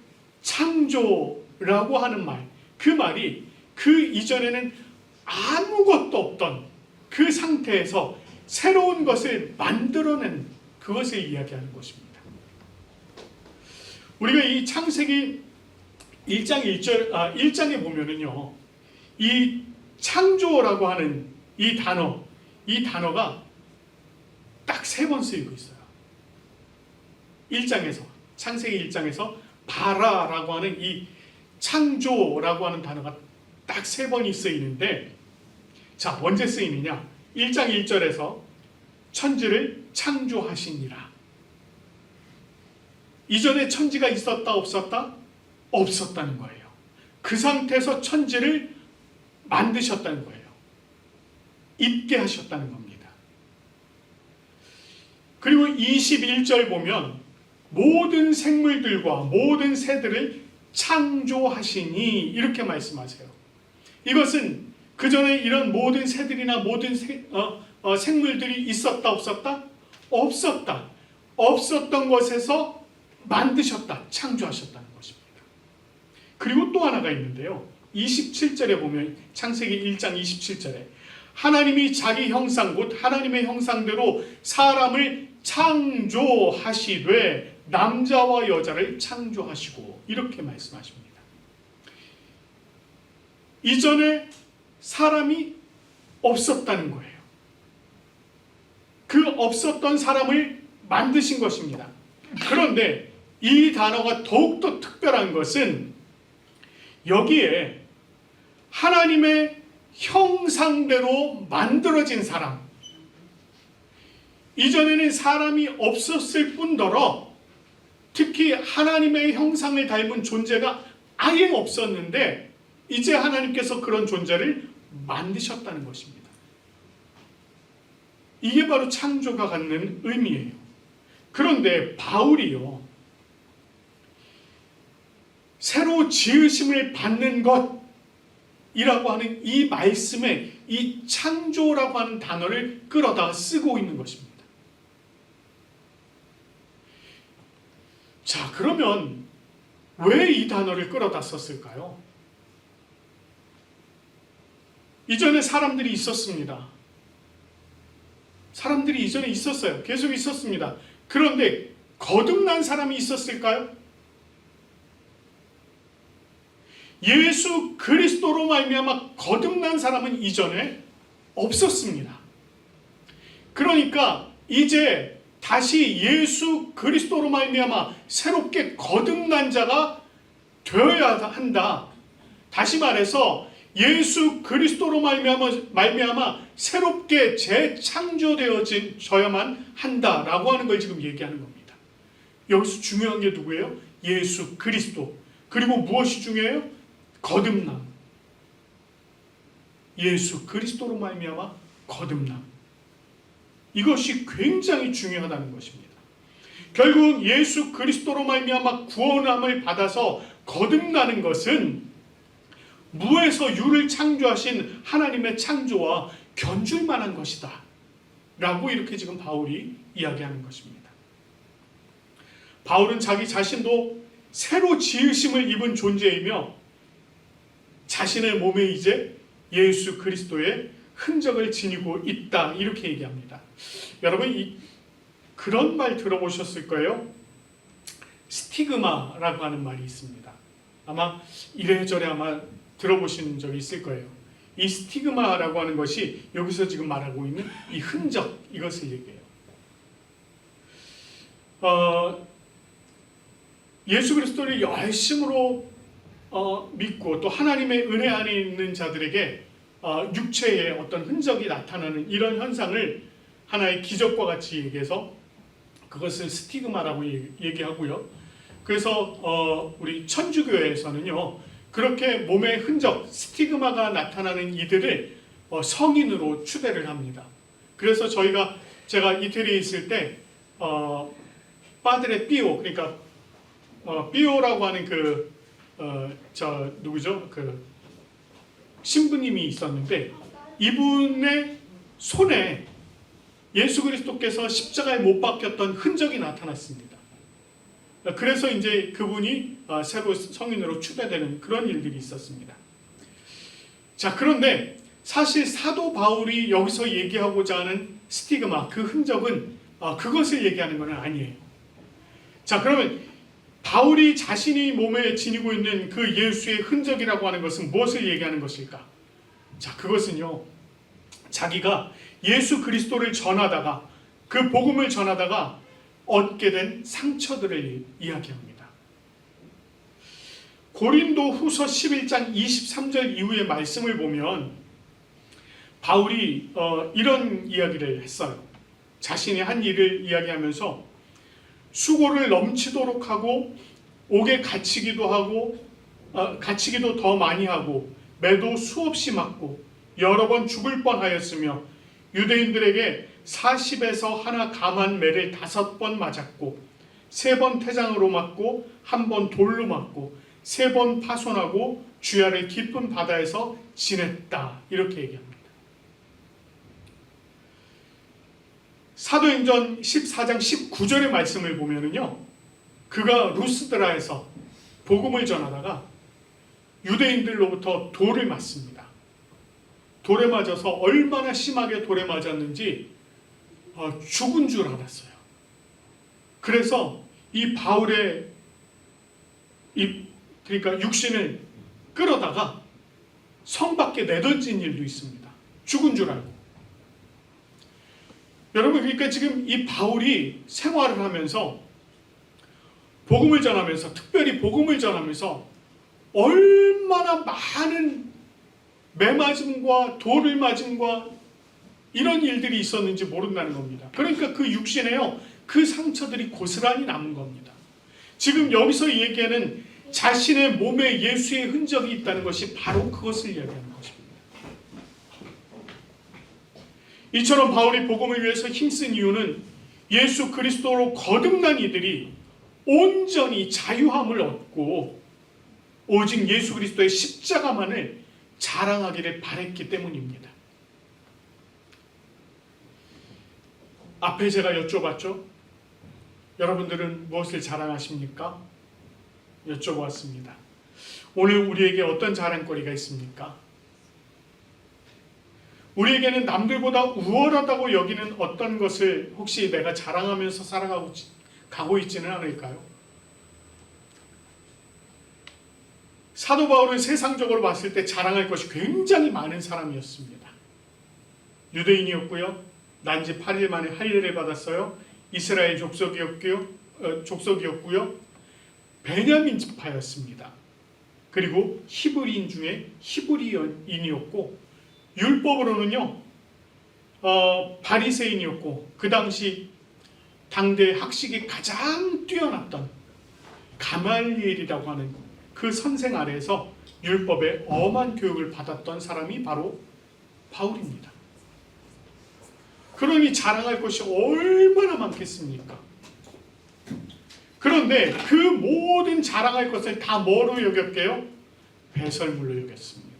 창조라고 하는 말, 그 말이 그 이전에는 아무것도 없던 그 상태에서 새로운 것을 만들어낸 그것을 이야기하는 것입니다. 우리가 이 창세기 1장 1장에 보면은요, 이 창조라고 하는 이 단어가 딱 3번 쓰이고 있어요. 1장에서, 창세기 1장에서 바라라고 하는 이 창조라고 하는 단어가 딱 3번이 쓰이는데, 자, 언제 쓰이느냐? 1장 1절에서 천지를 창조하시니라. 이전에 천지가 있었다 없었다? 없었다는 거예요. 그 상태에서 천지를 만드셨다는 거예요. 있게 하셨다는 겁니다. 그리고 21절 보면 모든 생물들과 모든 새들을 창조하시니 이렇게 말씀하세요. 이것은 그 전에 이런 모든 새들이나 모든 생물들이 있었다 없었다? 없었다. 없었던 것에서 만드셨다, 창조하셨다는 것입니다. 그리고 또 하나가 있는데요. 27절에 보면 창세기 1장 27절에 하나님이 자기 형상 곧 하나님의 형상대로 사람을 창조하시되 남자와 여자를 창조하시고 이렇게 말씀하십니다. 이전에 사람이 없었다는 거예요. 그 없었던 사람을 만드신 것입니다. 그런데 이 단어가 더욱더 특별한 것은 여기에 하나님의 형상대로 만들어진 사람, 이전에는 사람이 없었을 뿐더러 특히 하나님의 형상을 닮은 존재가 아예 없었는데 이제 하나님께서 그런 존재를 만드셨다는 것입니다. 이게 바로 창조가 갖는 의미예요. 그런데 바울이요, 새로 지으심을 받는 것이라고 하는 이 말씀에 이 창조라고 하는 단어를 끌어다 쓰고 있는 것입니다. 자, 그러면 왜 이 단어를 끌어다 썼을까요? 이전에 사람들이 있었습니다. 사람들이 이전에 있었어요. 계속 있었습니다. 그런데 거듭난 사람이 있었을까요? 예수 그리스도로 말미암아 거듭난 사람은 이전에 없었습니다. 그러니까 이제 다시 예수 그리스도로 말미암아 새롭게 거듭난 자가 되어야 한다. 다시 말해서 예수 그리스도로 말미암아 새롭게 재창조되어져야만 한다라고 하는 걸 지금 얘기하는 겁니다. 여기서 중요한 게 누구예요? 예수 그리스도. 그리고 무엇이 중요해요? 거듭남. 예수 그리스도로 말미암아 거듭남. 이것이 굉장히 중요하다는 것입니다. 결국 예수 그리스도로 말미암아 구원함을 받아서 거듭나는 것은 무에서 유를 창조하신 하나님의 창조와 견줄 만한 것이다 라고 이렇게 지금 바울이 이야기하는 것입니다. 바울은 자기 자신도 새로 지으심을 입은 존재이며 자신의 몸에 이제 예수 그리스도의 흔적을 지니고 있다 이렇게 얘기합니다. 여러분 그런 말 들어보셨을 거예요. 스티그마라고 하는 말이 있습니다. 아마 이래저래 아마 들어보신 적이 있을 거예요. 이 스티그마라고 하는 것이 여기서 지금 말하고 있는 이 흔적, 이것을 얘기해요. 예수 그리스도를 열심으로 믿고 또 하나님의 은혜 안에 있는 자들에게 육체의 어떤 흔적이 나타나는 이런 현상을 하나의 기적과 같이 얘기해서 그것을 스티그마라고 얘기하고요. 그래서 우리 천주교에서는요, 그렇게 몸의 흔적, 스티그마가 나타나는 이들을 성인으로 추대를 합니다. 그래서 제가 이태리에 있을 때 파드레 삐오, 그러니까 삐오라고 하는 누구죠? 그 신부님이 있었는데 이분의 손에 예수 그리스도께서 십자가에 못 박혔던 흔적이 나타났습니다. 그래서 이제 그분이 새로 성인으로 추대되는 그런 일들이 있었습니다. 자, 그런데 사실 사도 바울이 여기서 얘기하고자 하는 스티그마, 그 흔적은 그것을 얘기하는 건 아니에요. 자, 그러면 바울이 자신이 몸에 지니고 있는 그 예수의 흔적이라고 하는 것은 무엇을 얘기하는 것일까? 자, 그것은요, 자기가 예수 그리스도를 전하다가 그 복음을 전하다가 얻게 된 상처들을 이야기합니다. 고린도 후서 11장 23절 이후의 말씀을 보면 바울이 이런 이야기를 했어요. 자신이 한 일을 이야기하면서 수고를 넘치도록 하고 옥에 갇히기도 하고 갇히기도 더 많이 하고 매도 수없이 맞고 여러 번 죽을 뻔하였으며 유대인들에게 40에서 하나 감한 매를 5번 맞았고 3번 태장으로 맞고 1번 돌로 맞고 3번 파손하고 주야를 깊은 바다에서 지냈다 이렇게 얘기합니다. 사도행전 14장 19절의 말씀을 보면은요, 그가 루스드라에서 복음을 전하다가 유대인들로부터 돌을 맞습니다. 돌에 맞아서 얼마나 심하게 돌에 맞았는지 죽은 줄 알았어요. 그래서 이 바울의 그러니까 육신을 끌어다가 성 밖에 내던진 일도 있습니다. 죽은 줄 알고. 여러분, 그러니까 지금 이 바울이 생활을 하면서 복음을 전하면서, 특별히 복음을 전하면서 얼마나 많은 매맞음과 돌을 맞음과 이런 일들이 있었는지 모른다는 겁니다. 그러니까 그 육신에요, 그 상처들이 고스란히 남은 겁니다. 지금 여기서 얘기하는 자신의 몸에 예수의 흔적이 있다는 것이 바로 그것을 이야기하는 것입니다. 이처럼 바울이 복음을 위해서 힘쓴 이유는 예수 그리스도로 거듭난 이들이 온전히 자유함을 얻고 오직 예수 그리스도의 십자가만을 자랑하기를 바랬기 때문입니다. 앞에 제가 여쭤봤죠? 여러분들은 무엇을 자랑하십니까? 여쭤보았습니다. 오늘 우리에게 어떤 자랑거리가 있습니까? 우리에게는 남들보다 우월하다고 여기는 어떤 것을 혹시 내가 자랑하면서 살아가고 있지는 않을까요? 사도 바울은 세상적으로 봤을 때 자랑할 것이 굉장히 많은 사람이었습니다. 유대인이었고요. 난지 8일 만에 할례를 받았어요. 이스라엘 족속이었고요. 베냐민 지파였습니다. 그리고 히브리인 중에 히브리인이었고 율법으로는요 바리새인이었고 그 당시 당대 학식이 가장 뛰어났던 가말리엘이라고 하는 그 선생 아래에서 율법의 엄한 교육을 받았던 사람이 바로 바울입니다. 그러니 자랑할 것이 얼마나 많겠습니까? 그런데 그 모든 자랑할 것을 다 뭐로 여겼게요? 배설물로 여겼습니다.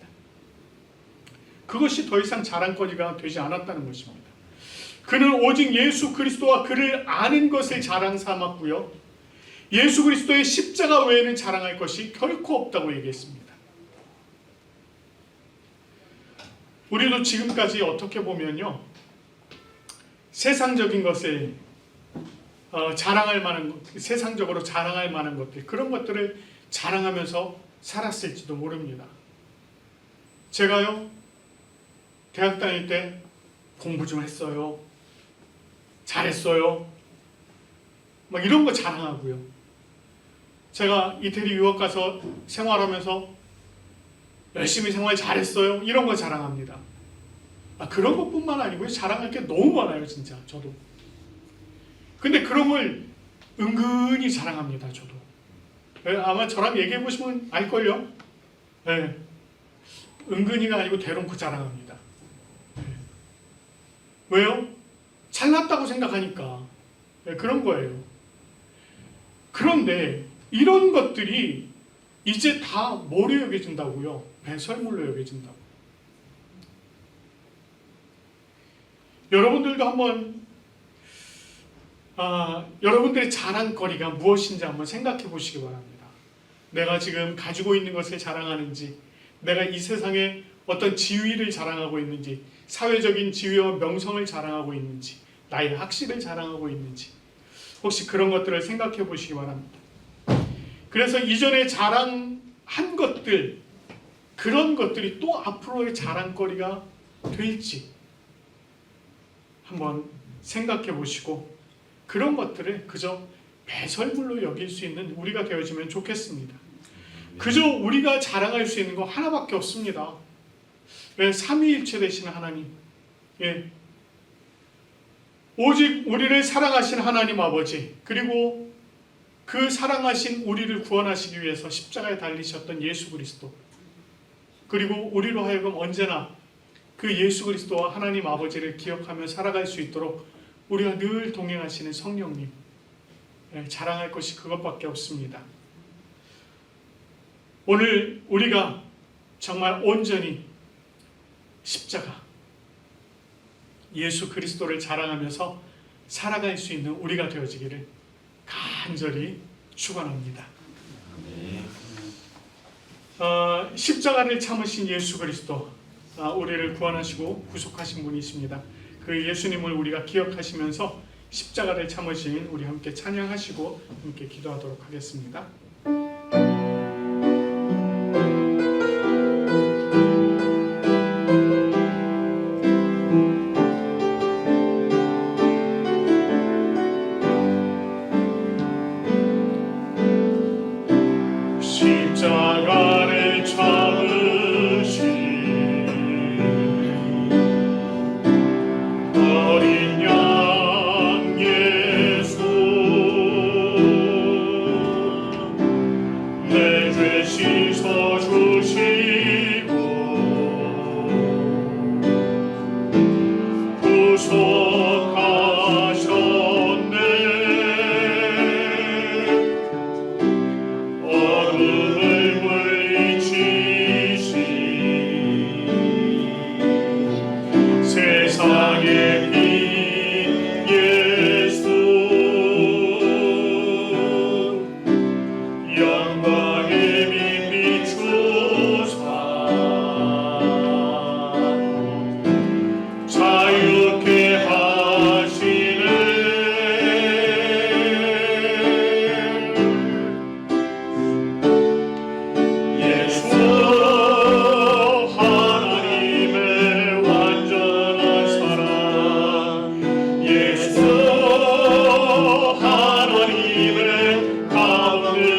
그것이 더 이상 자랑거리가 되지 않았다는 것입니다. 그는 오직 예수 그리스도와 그를 아는 것을 자랑 삼았고요. 예수 그리스도의 십자가 외에는 자랑할 것이 결코 없다고 얘기했습니다. 우리도 지금까지 어떻게 보면요, 세상적인 것을 자랑할 만한, 세상적으로 자랑할 만한 것들, 그런 것들을 자랑하면서 살았을지도 모릅니다. 제가요, 대학 다닐 때 공부 좀 했어요, 잘했어요, 막 이런 거 자랑하고요. 제가 이태리 유학 가서 생활하면서 열심히 생활 잘했어요, 이런 거 자랑합니다. 그런 것뿐만 아니고요, 자랑할 게 너무 많아요, 진짜. 저도. 근데 그런 걸 은근히 자랑합니다, 저도. 아마 저랑 얘기해 보시면 알걸요? 네. 은근히가 아니고 대놓고 자랑합니다. 네. 왜요? 잘났다고 생각하니까. 네, 그런 거예요. 그런데 이런 것들이 이제 다 뭐로 여겨진다고요? 배설물로 여겨진다고. 여러분들도 한번 여러분들의 자랑거리가 무엇인지 한번 생각해 보시기 바랍니다. 내가 지금 가지고 있는 것을 자랑하는지, 내가 이 세상에 어떤 지위를 자랑하고 있는지, 사회적인 지위와 명성을 자랑하고 있는지, 나의 학식을 자랑하고 있는지, 혹시 그런 것들을 생각해 보시기 바랍니다. 그래서 이전에 자랑한 것들, 그런 것들이 또 앞으로의 자랑거리가 될지 한번 생각해 보시고, 그런 것들을 그저 배설물로 여길 수 있는 우리가 되어지면 좋겠습니다. 그저 우리가 자랑할 수 있는 거 하나밖에 없습니다. 삼위일체 되신 하나님, 오직 우리를 사랑하신 하나님 아버지, 그리고 그 사랑하신 우리를 구원하시기 위해서 십자가에 달리셨던 예수 그리스도, 그리고 우리로 하여금 언제나 그 예수 그리스도와 하나님 아버지를 기억하며 살아갈 수 있도록 우리와 늘 동행하시는 성령님, 자랑할 것이 그것밖에 없습니다. 오늘 우리가 정말 온전히 십자가, 예수 그리스도를 자랑하면서 살아갈 수 있는 우리가 되어지기를 간절히 축원합니다. 십자가를 참으신 예수 그리스도, 우리를 구원하시고 구속하신 분이십니다. 그 예수님을 우리가 기억하시면서 십자가를 참으신 우리 함께 찬양하시고 함께 기도하도록 하겠습니다. 십자가를 참으신 어린 양 예수 내 죄 씻어주시고 구속하셨네. 어둠을 물리치신 세상의 빛 예수 영광의 빛 비추사 자유케 하시네. 예수 하나님의 완전한 사랑 예수 하나님의 가운데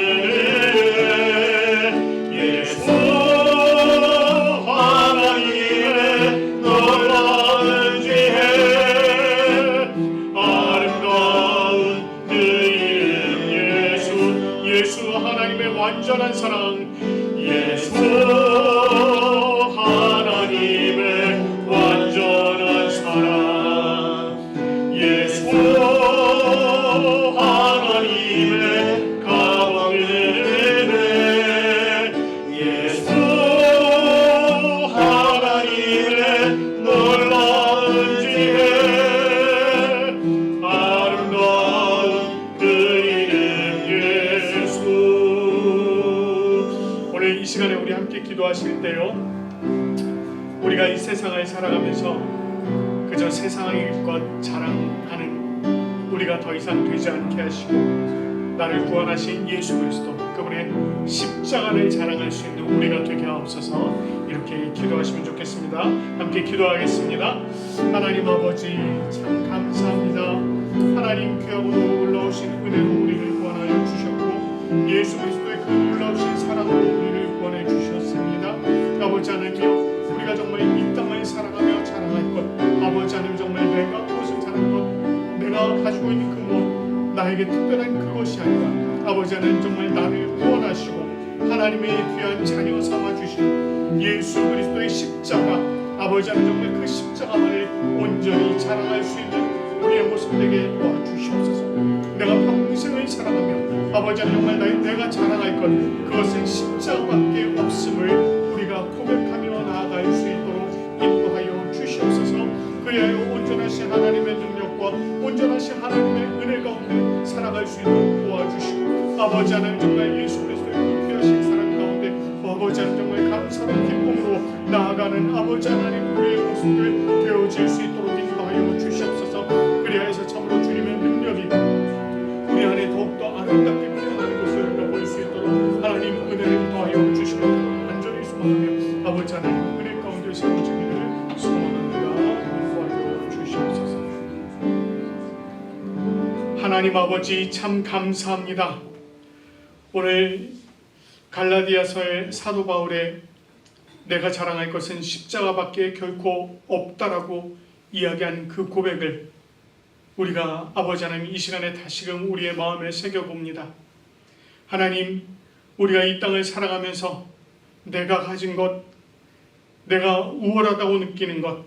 예수 하나님의 놀라운 지혜 아름다운 그 이름 예수 하나님의 완전한 사랑 예수 하나님의 완전한 사랑 예수 하나님의 가운데 예수 하나님의 놀라운 지혜 아름다운 그 이름 예수. 오늘 이 시간에 우리 함께 기도하실 때요, 우리가 이 세상을 살아가면서 그저 세상의 것 자랑하는 우리가 더 이상 되지 않게 하시고 나를 구원하신 예수 그리스도 그분의 십자가를 자랑할 수 있는 우리가 되게 하옵소서. 이렇게 기도하시면 좋겠습니다. 함께 기도하겠습니다. 하나님 아버지 참 감사합니다. 하나님 귀하고도 올라오신 은혜로 우리를 구원하여 주셨고 예수 그리스도의 그 놀라우신 사랑으로 우리를 구원해 주셨습니다. 아버지 하나님이여, 우리가 정말 이 땅을 사랑하며 자랑할 것, 아버지 하나님 정말 내가 무엇을 잘한 것, 내가 가지고 있는 그 무엇, 나에게 특별한 그것이 아니라 아버지 하나님 정말 나를 구원하시고 하나님의 귀한 자녀 삼아주신 예수 그리스도의 십자가, 아버지 하나님 정말 그 십자가만을 온전히 자랑할 수 있는 우리의 모습 되게 도와주시옵소서. 내가 평생을 사랑하며 아버지 하나님 정말 내가 자랑할 것, 그것은 십자가밖에 없음을 우리가 고백하며 나아갈 수 있도록 인도하여 주시옵소서. 그리하여 온전하신 하나님의 능력과 온전하신 하나님의 은혜 가운데 살아갈 수 있도록 도와주시고 아버지 하나님 정말 예수 그리스도의 귀하신 사랑 가운데 아버지 하나님 정말 감사로 기쁨으로 나아가는 아버지 하나님 우리의 모습들 되어질 수 있도록 인도하여 주시옵소서. 그리하여서 참으로 주님의 능력이 우리 안에 더욱더 아름답게 표현하는 것을 엿볼 수 있도록 하나님 은혜를 더하여 주시기를 간절히 소망하며 아버지 하나님 은혜 가운데 세워지기를 소원합니다. 도와여 주시옵소서. 하나님 아버지 참 감사합니다. 오늘 갈라디아서의 사도 바울의 내가 자랑할 것은 십자가밖에 결코 없다라고 이야기한 그 고백을 우리가 아버지 하나님 이 시간에 다시금 우리의 마음에 새겨봅니다. 하나님, 우리가 이 땅을 살아가면서 내가 가진 것, 내가 우월하다고 느끼는 것,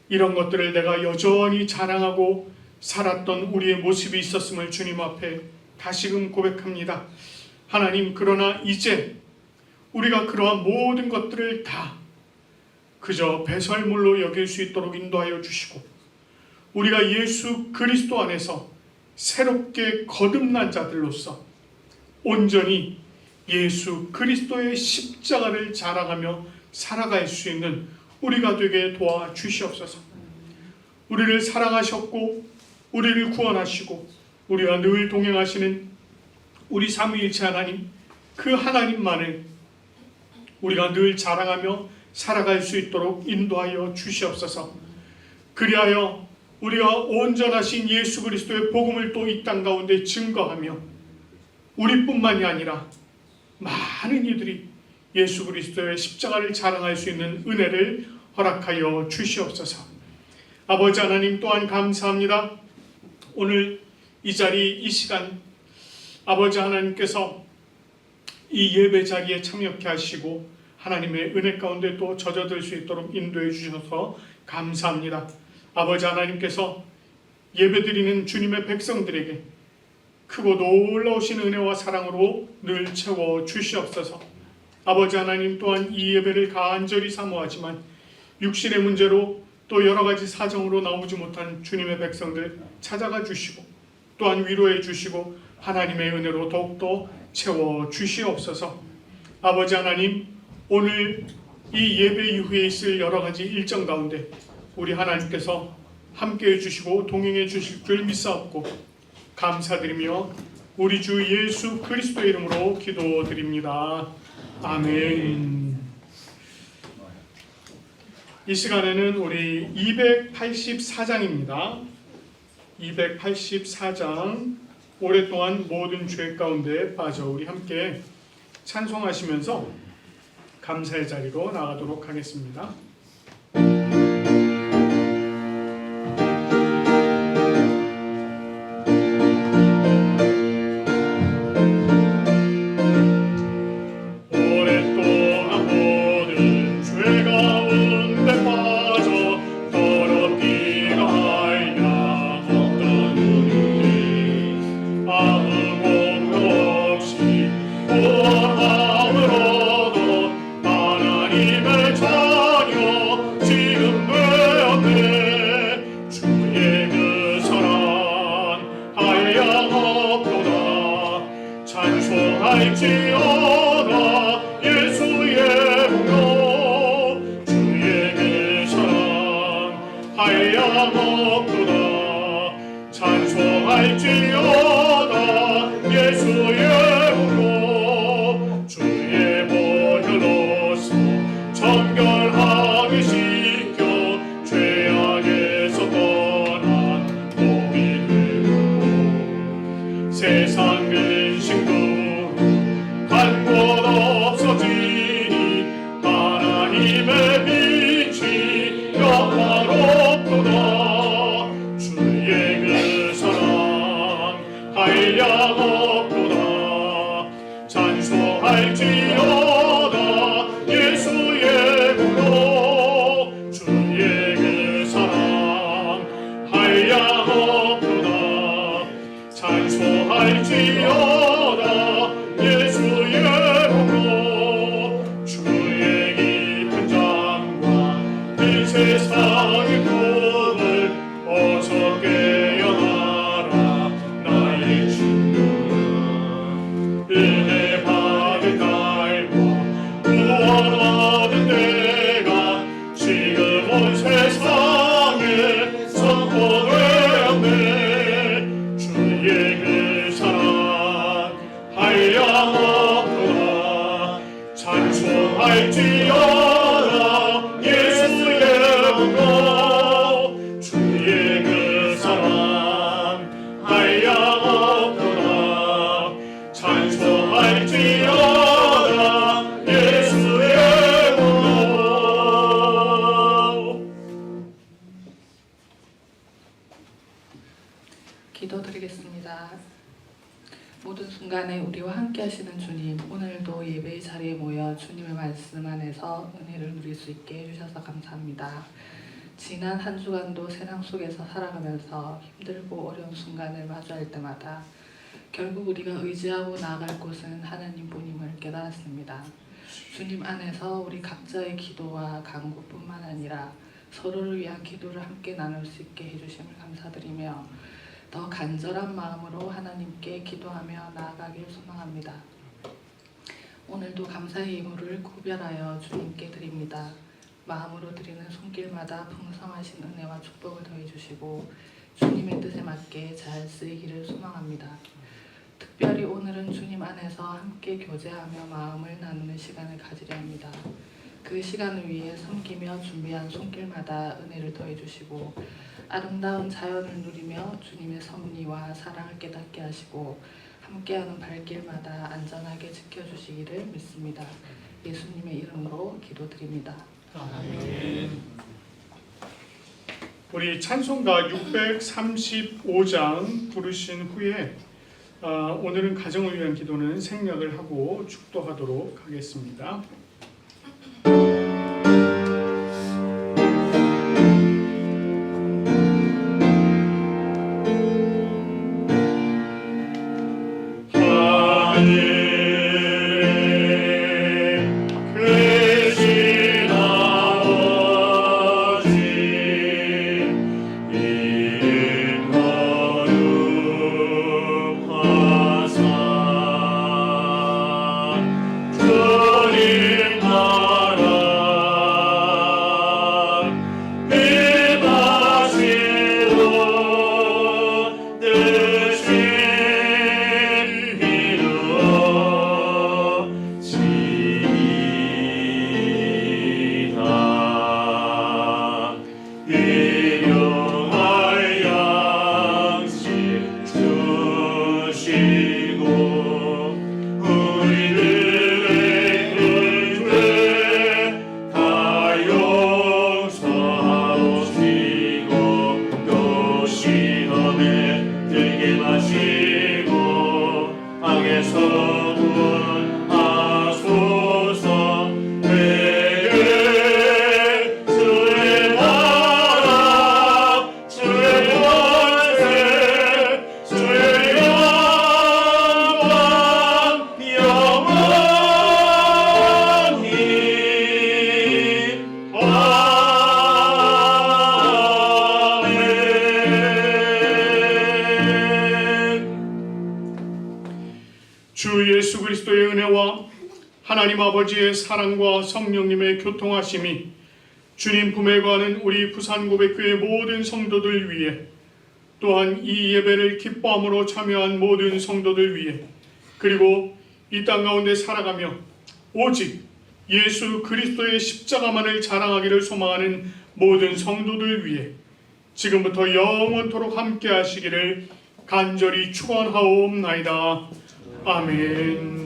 이런 것들을 내가 여전히 자랑하고 살았던 우리의 모습이 있었음을 주님 앞에 다시금 고백합니다. 하나님, 그러나 이제 우리가 그러한 모든 것들을 다 그저 배설물로 여길 수 있도록 인도하여 주시고 우리가 예수 그리스도 안에서 새롭게 거듭난 자들로서 온전히 예수 그리스도의 십자가를 자랑하며 살아갈 수 있는 우리가 되게 도와주시옵소서. 우리를 사랑하셨고 우리를 구원하시고 우리와 늘 동행하시는 우리 삼위일체 하나님, 그 하나님만을 우리가 늘 자랑하며 살아갈 수 있도록 인도하여 주시옵소서. 그리하여 우리가 온전하신 예수 그리스도의 복음을 또 이 땅 가운데 증거하며 우리뿐만이 아니라 많은 이들이 예수 그리스도의 십자가를 자랑할 수 있는 은혜를 허락하여 주시옵소서. 아버지 하나님 또한 감사합니다. 오늘 이 자리 이 시간 아버지 하나님께서 이 예배 자리에 참여케 하시고 하나님의 은혜 가운데 또 젖어들 수 있도록 인도해 주셔서 감사합니다. 아버지 하나님께서 예배드리는 주님의 백성들에게 크고 놀라우신 은혜와 사랑으로 늘 채워 주시옵소서. 아버지 하나님 또한 이 예배를 간절히 사모하지만 육신의 문제로 또 여러 가지 사정으로 나오지 못한 주님의 백성들 찾아가 주시고 또한 위로해 주시고 하나님의 은혜로 더욱더 채워 주시옵소서. 아버지 하나님, 오늘 이 예배 이후에 있을 여러 가지 일정 가운데 우리 하나님께서 함께해 주시고 동행해 주실 줄 믿사옵고 감사드리며 우리 주 예수 그리스도의 이름으로 기도드립니다. 아멘. 이 시간에는 우리 284장입니다. 284장, 오랫동안 모든 죄 가운데 빠져 우리 함께 찬송하시면서 감사의 자리로 나가도록 하겠습니다. 찬송할지어다 예수의 공로 주의 그 사랑 한량없도다. 찬송할지어다 예수의 공로 주의 보혈로서 정결하게 씻겨 죄악에서 떠난 몸이 되고 세상 근심도 한 곳 없어지니 하나님의 빛이 영화롭도다. 주의 그 사랑 한량없도다. 찬송할지어다 예수의 공로 주의 그 사랑 한량없도다. 찬송할지어다 예수의 공로 주의 깊은 장과 이 세상의 꿈을 어서 깨어나라 나의 친구야. 은혜 받은 날과 구원 얻은 내가 지금 온 세상에 선포되었네. 주의 그 사랑 한량없도다. 찬송할지어다 예수의 공로 주의 그 사랑 한량없도다. 찬송할지어다 예수의 공로. 기도드리겠습니다. 모든 순간에 우리와 함께 하시는 주님, 오늘도 예배의 자리에 모여 주님의 말씀 안에서 은혜를 누릴 수 있게 해주셔서 감사합니다. 지난 한 주간도 세상 속에서 살아가면서 힘들고 어려운 순간을 마주할 때마다 결국 우리가 의지하고 나아갈 곳은 하나님뿐임을 깨달았습니다. 주님 안에서 우리 각자의 기도와 간구뿐만 아니라 서로를 위한 기도를 함께 나눌 수 있게 해주심을 감사드리며 더 간절한 마음으로 하나님께 기도하며 나아가길 소망합니다. 오늘도 감사의 예물을 구별하여 주님께 드립니다. 마음으로 드리는 손길마다 풍성하신 은혜와 축복을 더해주시고 주님의 뜻에 맞게 잘 쓰이기를 소망합니다. 특별히 오늘은 주님 안에서 함께 교제하며 마음을 나누는 시간을 가지려 합니다. 그 시간을 위해 섬기며 준비한 손길마다 은혜를 더해주시고 아름다운 자연을 누리며 주님의 섭리와 사랑을 깨닫게 하시고 함께하는 발길마다 안전하게 지켜주시기를 믿습니다. 예수님의 이름으로 기도드립니다. 아멘. 우리 찬송가 635장 부르신 후에 오늘은 가정을 위한 기도는 생략을 하고 축도하도록 하겠습니다. 주 예수 그리스도의 은혜와 하나님 아버지의 사랑과 성령님의 교통하심이 주님 품에 거하는 우리 부산고백교회 모든 성도들 위해, 또한 이 예배를 기뻐함으로 참여한 모든 성도들 위해, 그리고 이 땅 가운데 살아가며 오직 예수 그리스도의 십자가만을 자랑하기를 소망하는 모든 성도들 위해 지금부터 영원토록 함께 하시기를 간절히 축원하옵나이다. 아멘.